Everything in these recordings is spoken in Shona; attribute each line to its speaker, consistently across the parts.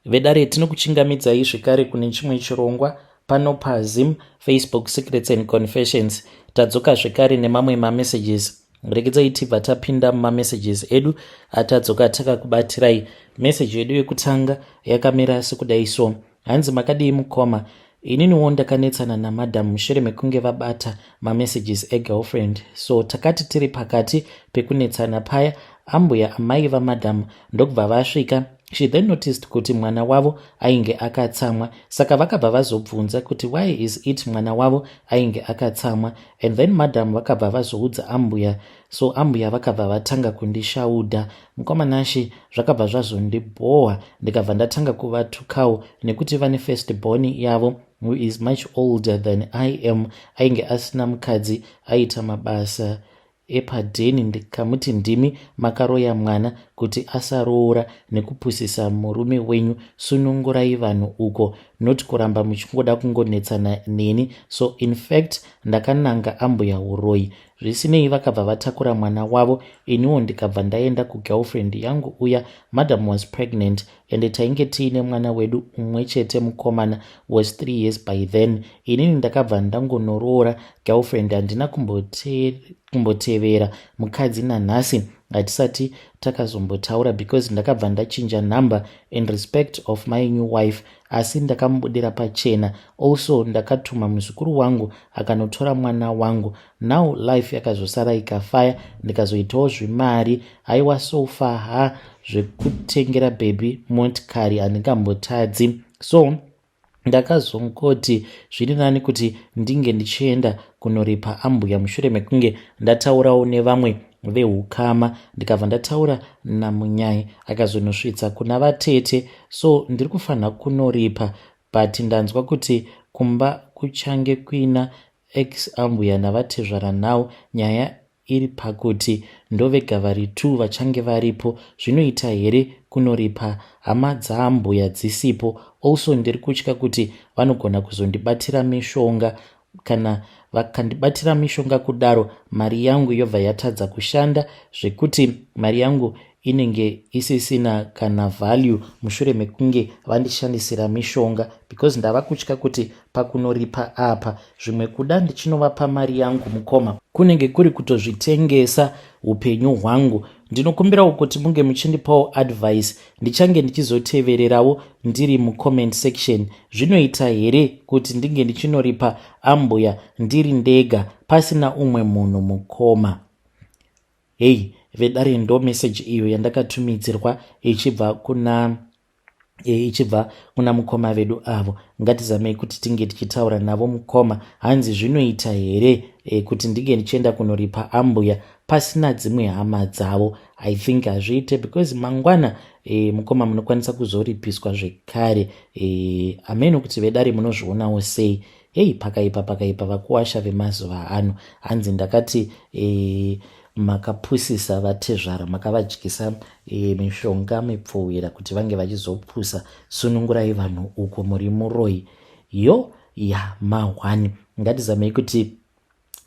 Speaker 1: Vedare tinokuchingamidzai zvekare kune chimwe chirongwa pano paZim Facebook Secrets and Confessions. Tadzoka zvekare nemamwe mamessages. Regedzai tibva tapinda mumamessages edu atadzoka takakubatirai. Message yedu yekutanga yakamira sekudai so. Hanzi makadii mukoma. Ininiwo ndakanetsana namadam mushure mekunge vabata mamessages egirlfriend. So takati tiri pakati pekunetsana paya, ambuya amai vamadam ndokubva vasvika. She then noticed kuti mwana wavo ainge akatsamwa, saka vakabva vazobvunza kuti why is it mwana wavo ainge akatsamwa, and then madam vakabva vazoudza ambuya. So ambuya vakabva vatanga kundishaudha. Mukomanashi zvakabva zvazondibhoha, ndikabva ndatanga kuvatukawo nekuti vane first born yavo who is much older than I am, ainge asina mukadzi, aita mabasa epadheni. Ndikamuti ndimi makaroya mwana kuti asaroora nekupusisa murume wenyu. Sunungurai vanhu uko, not kuramba muchingoda kungonetsana neni. So in fact ndakananga ambuya uroi. Zvisinei vakabva vatakura mwana wavo, iniwo ndikabva ndaenda kugirlfriend yangu uya. Madam was pregnant and tainge tiine mwana wedu umwe chete mukomana, was 3 years by then. Inini ndakabva ndangonoroora girlfriend, handina kumbotevera mukadzi nanhasi hatisati takazombotaura because ndakabva ndachinja number in respect of my new wife, asi ndakamubudira pachena. Also ndakatuma muzukuru wangu akanotora mwana wangu. Now life yakazosara ikafaya, ndikazoitawo zvimari. Haiwa sofa ha zvekutengera baby motikari handingambotadzi. So ndakazongoti zviri nani kuti ndinge ndichienda kunoripa ambuya mushure mekunge ndataurawo nevamwe vehukama. Ndikabva ndataura namunyai akazonosvitsa kuna vatete. So ndiri kufanira kunoripa, but ndanzwa kuti kumba kuchange kuina ex ambuya navatezvara nhau. Nyaya iri pakuti ndovega vari 2 vachange varipo. Zvinoita here kunoripa hama dzaambuya dzisipo? Also ndiri kutya kuti vanogona kuzondibatira mishonga. Kana vakandibatira mishonga kudaro, mari yangu yobva yatadza kushanda, zvekuti mari yangu inenge isisina kana value mushure mekunge vandishandisira mishonga, because ndava kutya kuti pakunoripa apa zvimwe kuda ndichinovapa mari yangu mukoma kunenge kuri kutozvitengesa upenyu hwangu. Ndinokumbirawo kuti munge muchindipawo advice, ndichange ndichizotevererawo ndiri mucomment section. Zvinoita here kuti ndinge ndichinoripa ambuya ndiri ndega pasina umwe munhu mukoma? Hey, vedare ndo message iyo yandakatumidzirwa ichibva kuna mukoma vedu avo. Ngatizamei kuti tinge tichitaura navo mukoma. Hanzi zvinoita here kuti ndinge ndichienda kunoripa ambuya pasina dzimwe hama dzavo? I think hazviite, because mangwana mukoma munokwanisa kuzoripiswa zvekare. Ameno kuti vedare munozvionawo sei? Hey, pakaipa vakuwasha vemazuva ano. Hanzi ndakati makapusisa vatezvara, makavadyisa mishonga mipfuwira kuti vange vachizopusa. Sunungurai vanhu uko, muri muroi yo ya mahwani. Ngatizamei kuti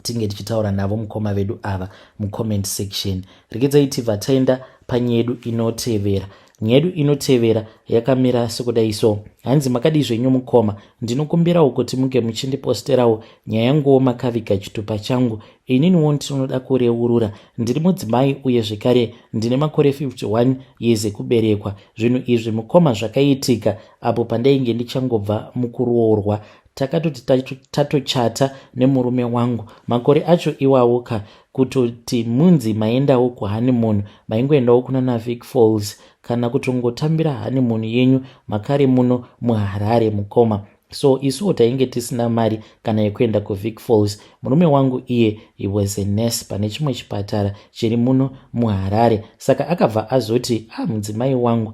Speaker 1: tinge tichitaura navo mukoma vedu ava mucomment section. Regedzai tibva taenda panyedu inotevera. Nyedu inotevera yakamira sekudai so. Hanzi makadii zvenyu mukoma, ndinokumbirawo kuti munge muchindiposterawo nyaya yanguwo makaviga chitupa changu. Ininiwo ndinoda kureurura. Ndiri mudzimai uye zvekare ndine makore 51 years ekuberekwa. Zvinhu izvi mukoma zvakaitika apo pandainge ndichangobva mukuroorwa. Takatoti tatochata nemurume wangu. Makore acho iwawo kutoti munzi maendawo kuhoneymoon, maingoendawo kuna Vic Falls kana kutongotambira honeymoon yenyu makare muno muHarare mukoma. So isuwo tainge tisina mari kana yekuenda kuVic Falls. Murume wangu iye he was a nurse pane chimwe chipatara chiri muno muHarare. Saka akabva azoti mudzimai wangu,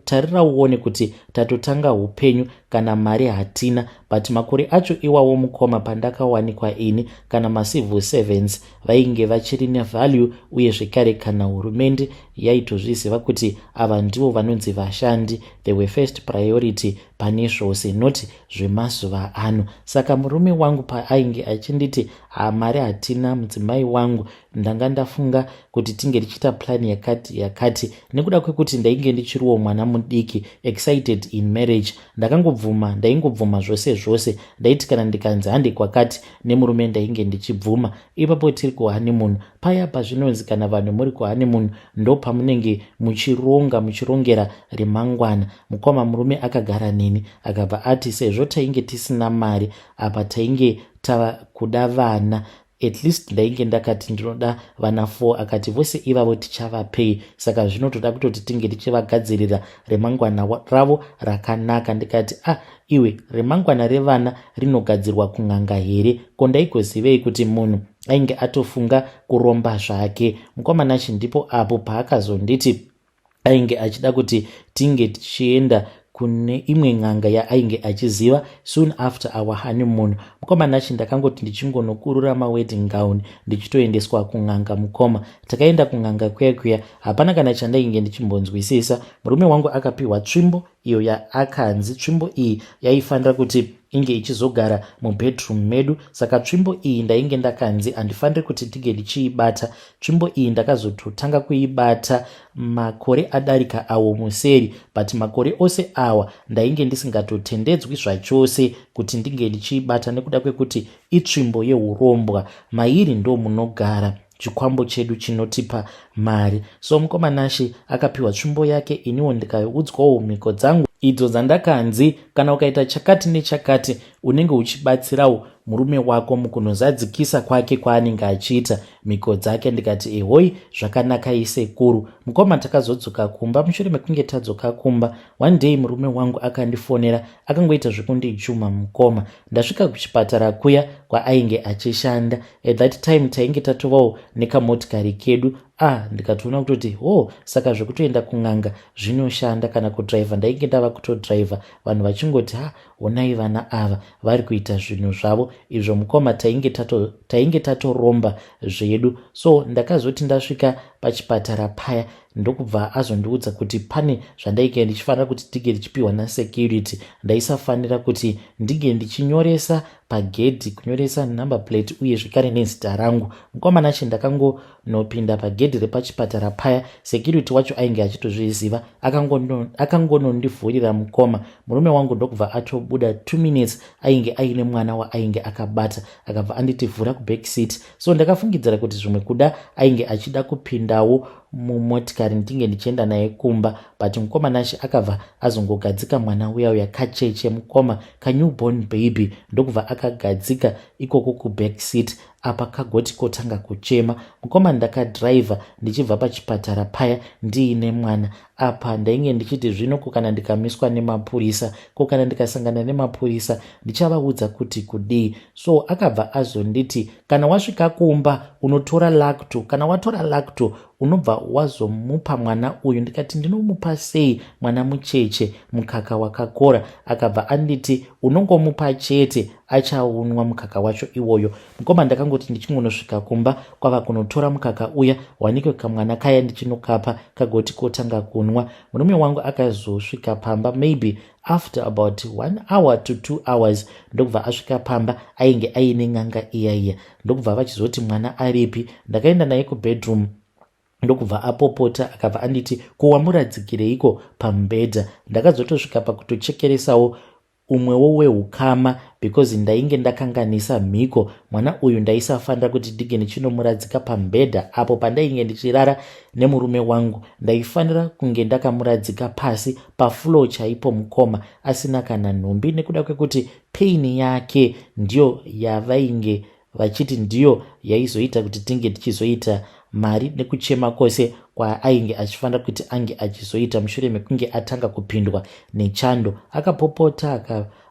Speaker 1: tarira uone kuti tatotanga upenyu, kana mari hatina. But makore acho iwawo mukoma pandakawanikwa ini kana macivil servants vainge vachiri nevalue, uye zvekare kana hurumende yaitozviziva kuti ava ndivo vanonzi vashandi, they were first priority pane zvose, not zvemazuva ano. Saka murume wangu paainge achinditi mari hatina mudzimai wangu, ndanga ndafunga kuti tinge tichiita plani yakati nekuda kwekuti ndainge ndichiriwo mwana mudiki excited in marriage. Ndaingobvuma zvose ndaiti kana ndikanzi hande kwakati nemurume ndainge ndichibvuma. Ipapo tiri kuhanimun, paya pazvinonzi kana vanhu muri kuhanimun ndo pamunenge muchirongera remangwana. Mukoma murume akagara neni akabva ati sezvo tainge tisina mari apa tainge kuda vana, at least ndainge ndakati ndinoda vana 4, akati vose ivavo tichavapei, saka zvinotoda kutoti tinge tichivagadzirira remangwana ravo rakanaka. Ndikati iwe remangwana revana rinogadzirwa kun'anga here? Ko ndaigozivei kuti munhu ainge atofunga kuromba zvake? Mukomanachi ndipo apo paakazonditi ainge achida kuti tinge tichienda kune imwe n'anga yaainge achiziva soon after our honeymoon. Mukomanachi ndakangoti ndichingonokurura mawedding gown ndichitoendeswa kun'anga. Mukoma takaenda kun'anga kuya hapana kana chandainge ndichimbonzwisisa. Murume wangu akapiwa tsvimbo iyo yaakanzi tsvimbo iyi yaifanira kuti inge ichizogara mubedroom medu, saka tsvimbo iyi ndainge ndakanzi handifaniri kuti ndige ndichiibata. Tsvimbo iyi ndakazototanga kuibata makore adarika awo museri, but makore ose awa ndainge ndisingatotendedzwi zvachose kuti ndinge ndichiibata nekuda kwekuti itsvimbo yeurombwa, mairi ndo munogara chikwambo chedu chinotipa mari. So mukomanashi akapiwa tsvimbo yake, iniwo ndikaudzwawo mhiko dzangu idzo dzandakanzi kana ukaita chakati nechakati unenge uchibatsirawo murume wako mukunozadzikisa kwake kwaanenge achiita mhiko dzake. Ndikati ehoi zvakanaka isekuru. Mukoma takazodzoka kumba. Mushure mekunge tadzoka kumba, one day murume wangu akandifonera akangoita zvekundichuma. Mukoma ndasvika kuchipatara kuya kwaainge achishanda. At that time tainge tatovawo nekamotikari kedu. Ndikatoona kutoti saka zvekutoenda kun'anga zvinoshanda kana kudhraivha. Ndainge ndava kutodhraivha vanhu vachingoti onai vana ava vari kuita zvinhu zvavo izvo. Mukoma tainge tatoromba zvedu. So ndakazoti ndasvika pachipatara paya ndokubva azondiudza kuti pane zvandainge ndichifanira kuti ndige ndichipiwa nasecurity. Ndaisafanira kuti ndige ndichinyoresa pagedhi, kunyoresa number plate uye zvekare nezita rangu. Mukomanachi ndakangonopinda pagedhi repachipatara paya, security wacho ainge achitozviziva, akangonondivhurira. Mukoma murume wangu ndokubva atobuda 2 minutes ainge aine mwana waainge akabata, akabva anditi vhura kuback seat. So ndakafungidzira kuti zvimwe kuda ainge achida kupindawo mumotikari ndinge ndichienda naye kumba, but mukomanashi akabva azongogadzika mwana uya kacheche. Mukoma kanewborn baby ndokubva akagadzika ikoko kuback seat apa kagoti kotanga kuchema. Mukoma ndakadhraivha ndichibva pachipatara paya ndiine mwana. Apa ndainge ndichiti zvino kana ndikamiswa nemapurisa, kana ndikasangana nemapurisa ndichavaudza kuti kudii. So akabva azonditi kana wasvika kumba unotora lacto, kana watora lacto unobva wazomupa mwana uyu. Ndikati ndinomupa sei mwana mucheche mukaka wakakora? Akabva anditi unongomupa chete achaunwa mukaka wacho iwoyo. Mukoma ndakangoti ndichingonosvika kumba kwava kunotora mukaka uya wanike kamwana kaya ndichinokapa kagoti kotanga kunwa. Murume wangu akazosvika pamba maybe after about 1 hour to 2 hours ndokubva asvika pamba ainge aine n'anga iya. Ndokubva vachizoti mwana aripi. Ndakaenda naye kubedroom ndokubva apopota akabva anditi kuwamuradzikireiko pamubhedha. Ndakazotosvika pakutochekeresawo umwewo wehukama because ndainge ndakanganisa mhiko. Mwana uyu ndaisafanira kuti ndige ndichinomuradzika pamubhedha apo pandainge ndichirara nemurume wangu. Ndaifanira kunge ndakamuradzika pasi pafloor chaipo. Mukoma asina kana nhumbi nekuda kwekuti pain yake ndiyo yavainge vachiti ndiyo yaizoita kuti tinge tichizoita mari nekuchema kwose kwaainge achifanira kuti ange achizoita mushure mekunge atanga kupindwa nechando. Akapopota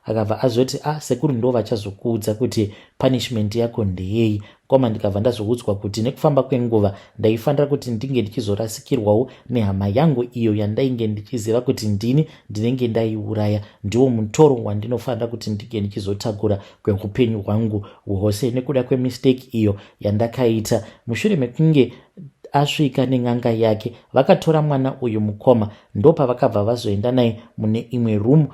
Speaker 1: akabva azoti sekuru ndo vachazokuudza kuti punishment yako ndeyei. Koma ndikabva ndazoudzwa kuti nekufamba kwenguva ndaifanira kuti ndinge ndichizorasikirwawo nehama yangu iyo yandainge ndichiziva kuti ndinenge ndaiuraya. Ndiwo mutoro wandinofanira kuti ndige ndichizotakura kweupenyu hwangu hwose nekuda kwemistake iyo yandakaita. Mushure mekunge asvika nen'anga yake vakatora mwana uyu. Mukoma ndopavakabva vazoenda naye mune imwe room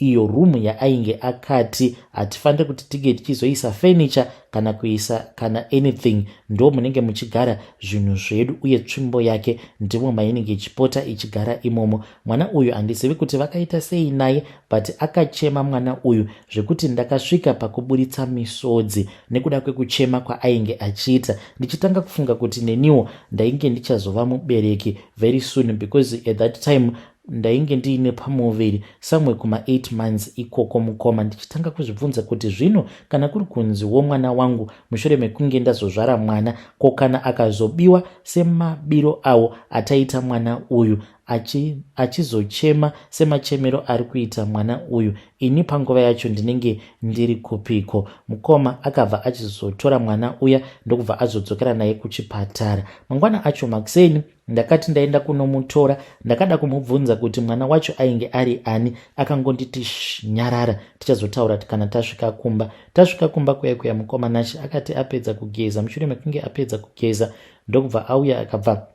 Speaker 1: iyo rumu yaainge akati hatifaniri kuti tige tichizoisa furniture kana kuisa kana anything, ndo munenge muchigara zvinhu zvedu, uye tsvimbo yake ndimo mainenge ichipota ichigara imomo. Mwana uyu handizivi kuti vakaita sei naye, but akachema mwana uyu zvekuti ndakasvika pakuburitsa misodzi nekuda kwekuchema kwaainge achiita, ndichitanga kufunga kuti neniwo ndainge ndichazova mubereki very soon, because at that time ndainge ndiine pamuviri samwe kuma 8 months ikoko mukoma, ndichitanga kuzvibvunza kuti zvino kana kuri kunziwo mwana wangu mushure mekunge ndazozvara mwana, ko kana akazobiwa semabiro awo ataita mwana uyu achizochema semachemero ari kuita mwana uyu, ini panguva yacho ndinenge ndiri kupiko? Mukoma akabva achizotora mwana uya ndokubva azodzokera naye kuchipatara. Mangwana acho makuseni ndakati ndaenda kunomutora, ndakada kumubvunza kuti mwana wacho ainge ari ani, akangonditi nyarara, tichazotaura kana tasvika kumba. Tasvika kumba kuya mukoma nashi akati apedza kugeza, mushure mekunge apedza kugeza ndokubva auya akabva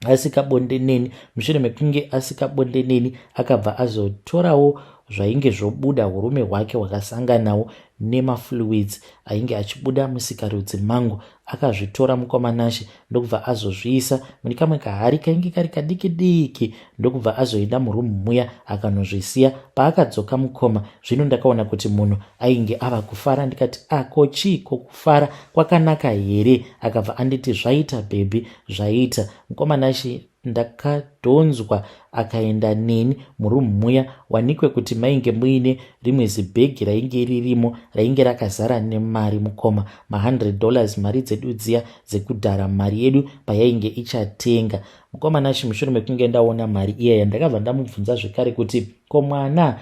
Speaker 1: asika bonde neni. Mushure mekunge asika bonde neni akabva azotorawo zvainge zvobuda urume hwake hwakasanganawo nemafluids ainge achibuda musikarudzi mangu, akazvitora mukoma nashi ndokubva azozviisa mune kamwe kahari kainge kari kadiki diki, ndokubva azoenda murumu muya akanozvisiya. Paakadzoka mukoma, zvino ndakaona kuti munhu ainge ava kufara, ndikati kochiko kufara kwakanaka here? Akabva anditi zvaita bhebi, zvaita. Mukoma nashi ndakadhonzwa akaenda neni murumu muya, wanikwe kuti mainge muine rimwe zibhegi rainge ririmo rainge rakazara nemari mukoma, $100 mari dzedu dziya dzekudhara mari yedu payainge ichatenga. Mukoma nashi mushure mekunge ndaona mari iyaya ndakabva ndamubvunza zvekare kuti ko mwana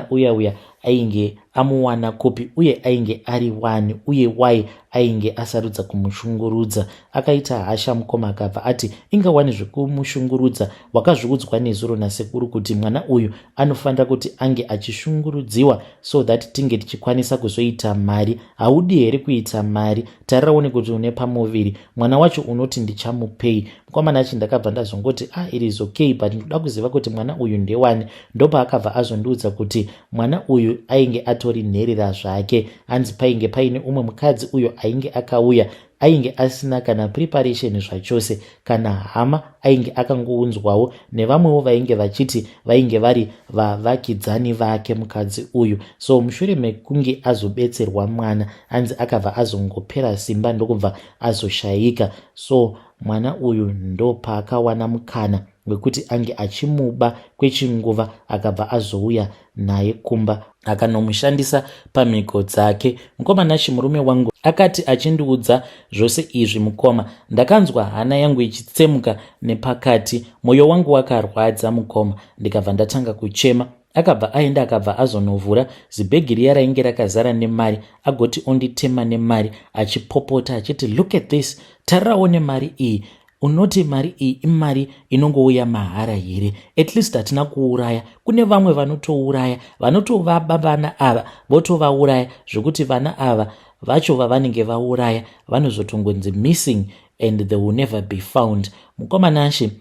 Speaker 1: uya ainge amuwana kupi, uye ainge ari wani, uye wai ainge asarudza kumushungurudza. Akaita hasha mukoma akabva ati ingawani zvekumushungurudza, wakazviudzwa nezuro nasekuru kuti mwana uyu anofanira kuti ange achishungurudziwa so that tinge tichikwanisa kuzoita mari. Haudi here kuita mari? Tariraone kuti une pamuviri, mwana wacho unoti ndichamupei. Mukoma nachi ndakabva ndazongoti it is okay, but ndoda kuziva kuti mwana uyu ndewani. Ndopa akabva azondiudza kuti mwana uyu ainge atori nherera zvake, hanzi painge paine umwe mukadzi uyo ainge akauya, ainge asina kana preparation zvachose, kana hama ainge akangounzwawo nevamwewo vainge vachiti vainge vari vavakidzani vake mukadzi uyu. So mushure mekunge azobetserwa mwana, hanzi akabva azongopera simba ndokubva azoshayika. So mwana uyu ndopa akawana mukana wekuti ange achimuba kwechinguva, akabva azouya naye kumba akanomushandisa pamhiko dzake. Mukoma nashi murume wangu akati achindiudza zvose izvi, mukoma, ndakanzwa hana yangu ichitsemuka nepakati, mwoyo wangu wakarwadza mukoma, ndikabva ndatanga kuchema. Akabva aenda akabva azonovhura zibhegi riya rainge rakazara nemari, agoti onditema nemari achipopota achiti look at this, tarirawo nemari iyi. Unoti mari iyi imari inongouya mahara here? At least hatina kuuraya. Kune vamwe vanotouraya, vanotovaba vana ava votovauraya zvekuti vana ava vacho vavanenge vauraya vanozotongonzi missing and they will never be found. Mukoma nashi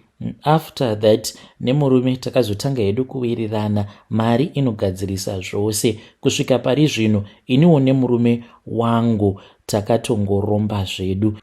Speaker 1: after that nemurume takazotanga hedu kuwirirana, mari inogadzirisa zvose. Kusvika pari zvino iniwo nemurume wangu takatongoromba zvedu.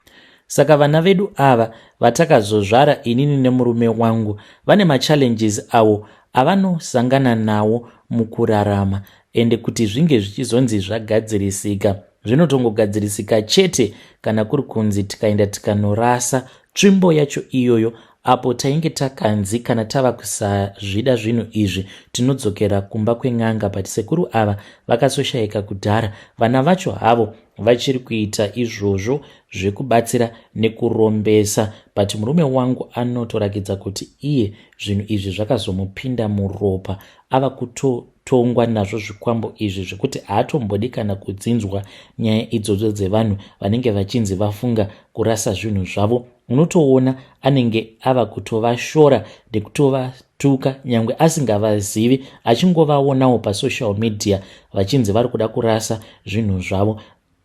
Speaker 1: Saka vana vedu ava vatakazozvara inini nemurume wangu vane machallenges avo avanosangana nawo mukurarama, ende kuti zvinge zvichizonzi zvagadzirisika, zvinotongogadzirisika chete kana kuri kunzi tikaenda tikanorasa tsvimbo yacho iyoyo apo tainge takanzi kana tava kusazvida zvinhu izvi tinodzokera kumba kwen'anga. But sekuru ava vakasoshayika kudhara, vana vacho havo vachiri kuita izvozvo zvekubatsira nekurombesa, but murume wangu anotorakidza kuti iye zvinhu izvi zvakazomupinda muropa, ava kutotongwa nazvo zvikwambo izvi zvekuti haatombodi kana kudzinzwa nyaya idzodzo dzevanhu vanenge vachinzi vafunga kurasa zvinhu zvavo. Unotoona anenge ava kutovashora nekutovatuka nyangwe asingavazivi, achingovaonawo pasocial media vachinzi vari kuda kurasa zvinhu zvavo.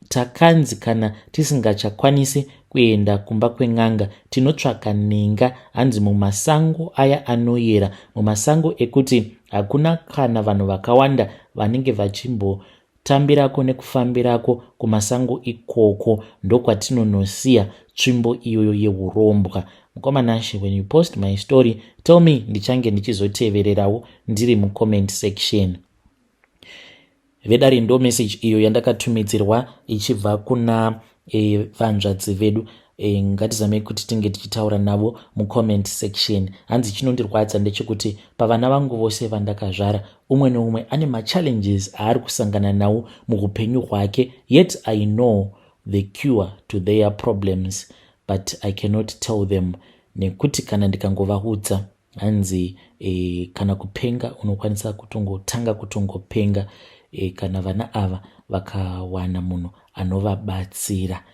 Speaker 1: Takanzi kana tisingachakwanisi kuenda kumba kwen'anga tinotsvaka ninga, hanzi mumasango aya anoyera, mumasango ekuti hakuna kana vanhu vakawanda vanenge vachimbotambirako nekufambirako kumasango ikoko ndokwatinoosiya tsvimbo iyoyo yehurombwa. Mukomanashe, when you post my story, tell me, ndichange ndichizotevererawo ndiri mucomment section. Vedari ndo message iyo yandakatumidzirwa ichibva kuna vanzvadzi vedu. Ngatizamei kuti tinge tichitaura navo mucomment section. Hanzi chinondirwadza ndechekuti pavana vangu vose vandakazvara, umwe neumwe ane machallenges aari kusangana nawo muupenyu hwake, yet I know the cure to their problems, but I cannot tell them. Nekuti kana ndikangovaudza, hanzi kana kupenga unokwanisa kutongotanga kutongopenga kana vana ava vakawana munhu anovabatsira.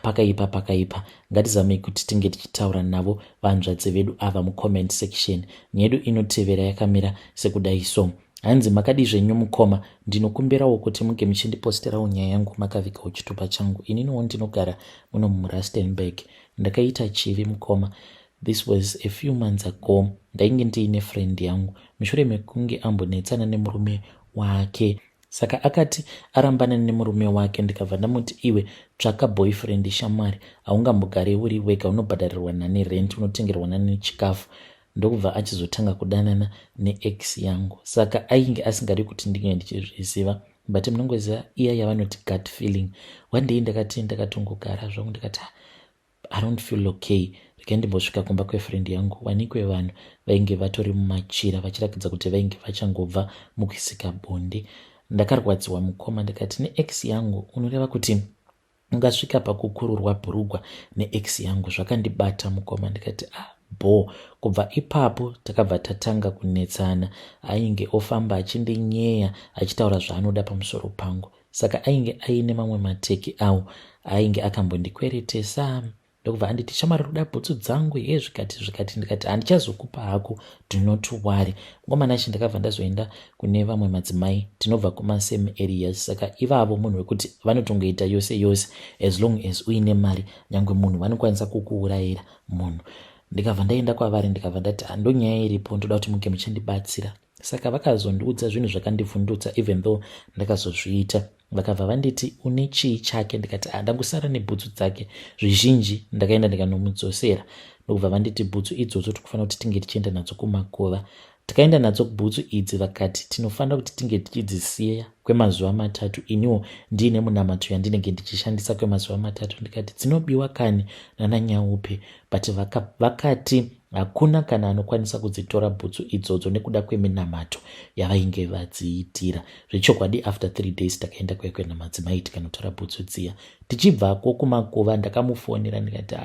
Speaker 1: Pakaipa. Ngatizamei kuti tinge tichitaura navo vanzvadzi vedu ava mucomment section. Nyedu inotevera yakamira sekudai so. Hanzi makadi zvenyu mukoma, ndinokumbirawo kuti munge muchindiposterawo nyaya yangu makavikawo chitupa changu. Ininiwo ndinogara muno muRustenburg. Ndakaita chivi mukoma. This was a few months ago. Ndainge ndiine friend yangu mushure mekunge ambonetsana nemurume wake. Saka akati arambana nemurume wake, ndikabva ndamuti iwe tsvaka boyfriend shamwari, haungambogare uri wega, unobhadharirwa nani rent, unotengerwa nani chikafu. Ndokubva achizotanga kudanana neex yangu. Saka ainge asingadi kuti ndinge ndichizviziva, but munongoziva iya yavanoti gut feeling. One day ndakatongogara zvangu ndikati I don't feel okay. Ndimbosvika kumba kwefriend yangu, wanikwe vanhu vainge vatori mumachira vachirakidza kuti vainge vachangobva mukuisika bonde. Ndakarwadziwa mukoma, ndikati neex yangu unoreva kuti ungasvika pakukururwa bhurugwa neex yangu? Zvakandibata mukoma. Ndikati kubva ipapo takabva tatanga kunetsana. Ainge ofamba achindinyaya achitaura zvaanoda pamusoro pangu. Saka ainge aine mamwe mateki awo ainge akambondikweretesa. Ndokubva anditi shamwari ruda bhutsu dzangu zvikati. Ndikati handichazokupa hako, do not worry. Ngomanashi ndakabva ndazoenda kune vamwe madzimai tinobva kumasame areas. Saka ivavo munhu wekuti vanotongoita yose as long as uine mari, nyangwe munhu vanokwanisa kukuurayira munhu. Ndikabva ndaenda kwavari ndikabva ndati ndonyaya iripo, ndoda kuti muge muchindibatsira. Saka vakazondiudza zvinhu zvakandivhundutsa even though ndakazozviita. Vakabva vanditi une chii chake? Ndikati ndangosara nebhutsu dzake zvizhinji, ndakaenda ndikanomudzosera. Ndokubva vanditi bhutsu idzodzo tikufanira kuti tinge tichienda nadzo kumakova. Tikaenda nadzo bhutsu idzi vakati tinofanira kuti tinge tichidzisiya kwemazuva 3. Iniwo ndiine munamato yandinenge ndichishandisa kwemazuva 3. Ndikati dzinobiwa kani nananyaupe, but vakati hakuna kana anokwanisa kudzitora bhutsu idzodzo nekuda kweminamato yavainge vadziitira. Zvechokwadi after 3 days takaenda kwekwe madzimai tikanotora bhutsu dziya. Tichibvako kumakova ndakamufonera ndikati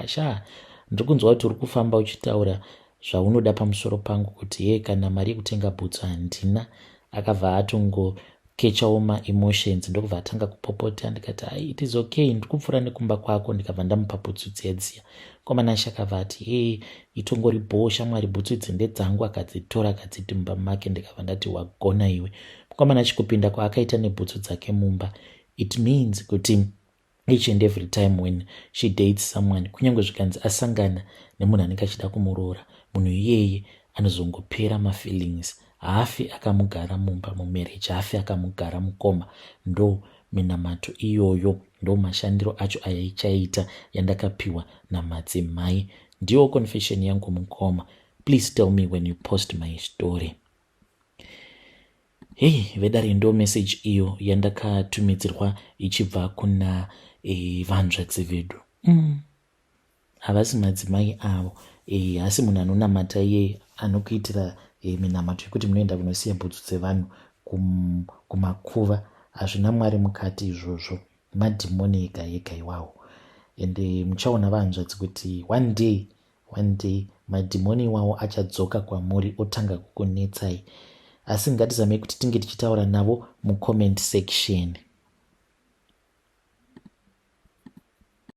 Speaker 1: ndiri kunzwa kuti uri kufamba uchitaura zvaunoda pamusoro pangu, kuti kana mari yekutenga bhutsu handina. Akabva atongokechawo maemotions, ndokubva atanga kupopota. Ndikati it is okay, ndiri kupfuura nekumba kwako. Ndikabva ndamupa bhutsu dziya. Komanashi akabva ati itongori bho shamwari, bhutsu idzi ndedzangu. Akadzitora akadziti mumba make. Ndikabva ndati wagona iwe. Komanashi kupinda kwaakaita nebhutsu dzake mumba, it means kuti each and every time when she dates someone, kunyange zvikanzi asangana nemunhu anenge achida kumuroora, munhu iyeye anozongopera mafeelings. Haafi akamugara mumba mumarriage, haafi akamugara mukoma. Ndo minamato iyoyo, ndo mashandiro acho ayaichaita yandakapiwa namadzimai. Ndiyo confession yangu mukoma. Please tell me when you post my story. Vedari ndo message iyo yandakatumidzirwa ichibva kuna vanzvadzi vedu. Havasi madzimai avo, asi munhu anonamata iye anokuitira minamato yekuti munoenda kunosiya bhutsu dzevanhu kumakuva. Hazvina mwari mukati izvozvo, madhimoni ega iwawo. Ende muchaona vanzvadzi kuti one day madhimoni iwawo achadzoka kwamuri otanga kukunetsai. Asi ngatizamei kuti tinge tichitaura navo mucomment section.